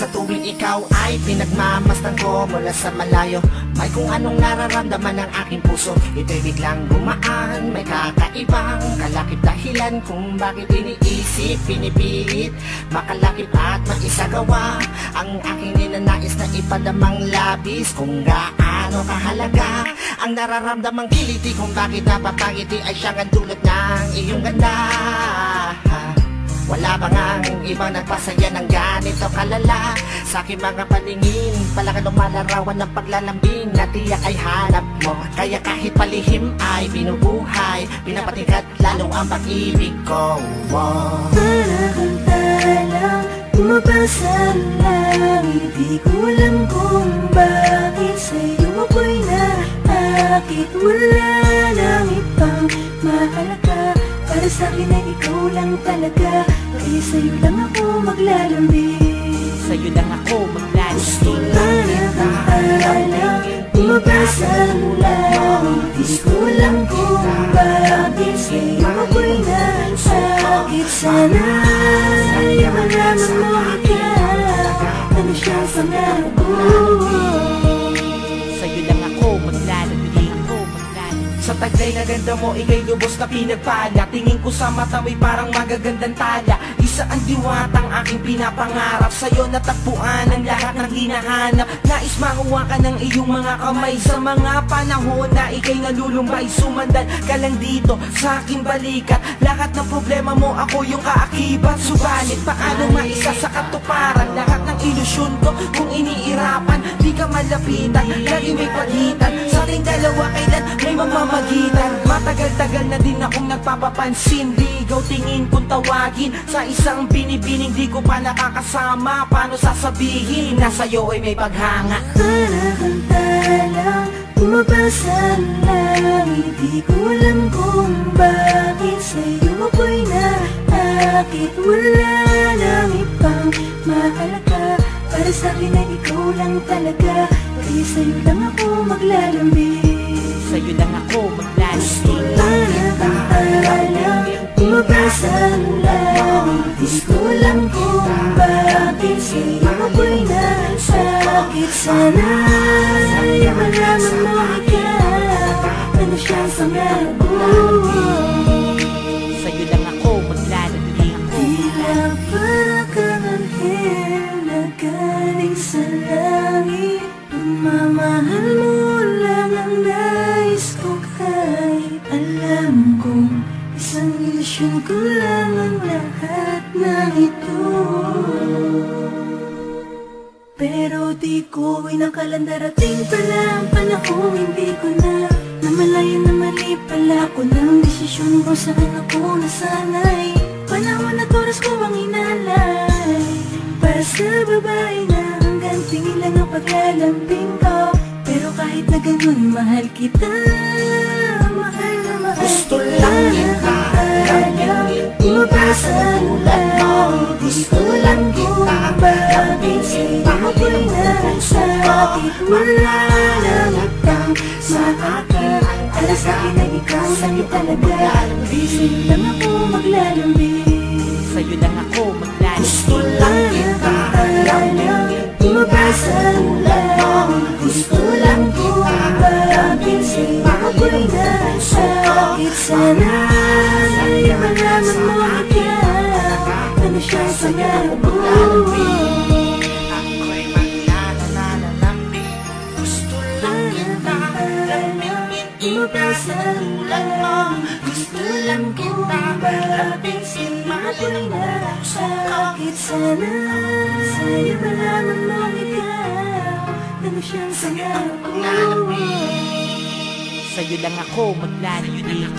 Sa tuwing ikaw ay pinagmamasdan ko mula sa malayo, may kung anong nararamdaman ng aking puso. Ito'y biglang gumaan, may kakaibang kalakip dahilan kung bakit iniisip, pinipilit makalakip at maisagawa ang aking ninanais na ipadamang labis. Kung gaano kahalaga ang nararamdamang kiliti, kung bakit napapangiti ay siyang ang dulot ng iyong ganda. Wala ba ngang ibang nagpasaya ng ganito kalala? Sa aking mga paningin, palakan lumalarawan ng paglalambing na tiyak ay hanap mo. Kaya kahit palihim ay binubuhay, pinapatingkat lalo ang pag-ibig ko. Parang talang bumabasa lang, hindi ko alam kung bakit sa'yo ako'y naakit. Wala nang ibang mahalaga, para sa'kin ay ikaw lang talaga. Kaya sa'yo lang ako maglalambing, sa'yo lang ako maglalambing. parang talang bumabasa lang, hindi ko alam kung bakit sa'yo ako'y nasakit. Sana ay malaman mo ikaw, ano siyang pangarap ko. Sa'yo lang ako maglalambing. Sa taglay na ganda mo, ika'y lubos na pinagpala. Tingin ko sa mata mo'y parang magagandang tala. Isa ang diwatang aking pinapangarap, sa'yo natagpuan ang lahat ng hinahanap. Nais makuha ka ng iyong mga kamay sa mga panahon na ika'y nalulumbay. Sumandan ka lang dito sa aking balikat, lahat ng problema mo ako yung kaakibat. Subalit paano maisa sa katuparan lahat ng ilusyon ko kung iniirapan? Di ka malapitan, lagi may pagitan sa ating dalawa, kailan may mamamagitan. Matagal-tagal na din akong nagpapapansin, ligaw tingin kung tawagin sa isang binibining di ko pa nakakasama. Paano sasabihin na sa'yo ay may paghanga? Parang talang bumabasa lang, hindi ko alam kung bakit sa'yo ako'y naakit. Wala nang ibang mahalaga, para sa'kin ay ikaw lang talaga. Kaya sa'yo lang ako maglalambing, sa'yo lang ako maglalambing. parang talang bumabasa lang, hindi ko alam kung bakit sa'yo ako'y nasakit. Sana ay malaman mo ikaw, ano siyang pangarap ko. Sa'yo lang ako maglalambing. Tila para kang anghel na galing sa langit, pagmamahal mo lang ang nais ko. Kahit alam kong isang ilusyon ko lang ang lahat ng ito, pero di ko inakalang darating pala ang panahong hindi ko na namalayan na mali pala ko ng desisyon ko. Saan ako nasanay, panahon at oras ko ang inalay para sa babae na hanggang tingin lang ang paglalambing ko. Pero kahit na ganun, mahal kita, mahal na mahal Gusto kita. lang kita lambingin, Bumabasa lang, gusto lang kita lambingin. Ako'y nasakit, wala nang ibang sa akin. Para sa'kin ay ikaw lang talaga. Sa'yo lang ako maglalambing, Sa'yo lang ako maglalambing. gusto lang kita lambingin. bumabasa lang, gusto lang kita lambingin. Ako'y nasakit, sana ay malaman mo ikaw, ano siyang pangarap ko. Ako'y maglalalambing, gusto lang kita lambingin. Ipinatulad mo, gusto lang kita lambingin. Ako'y nasakit, sana sa'yo malaman mo ikaw, ano siyang pangarap ko. Sa'yo lang ako maglalambing.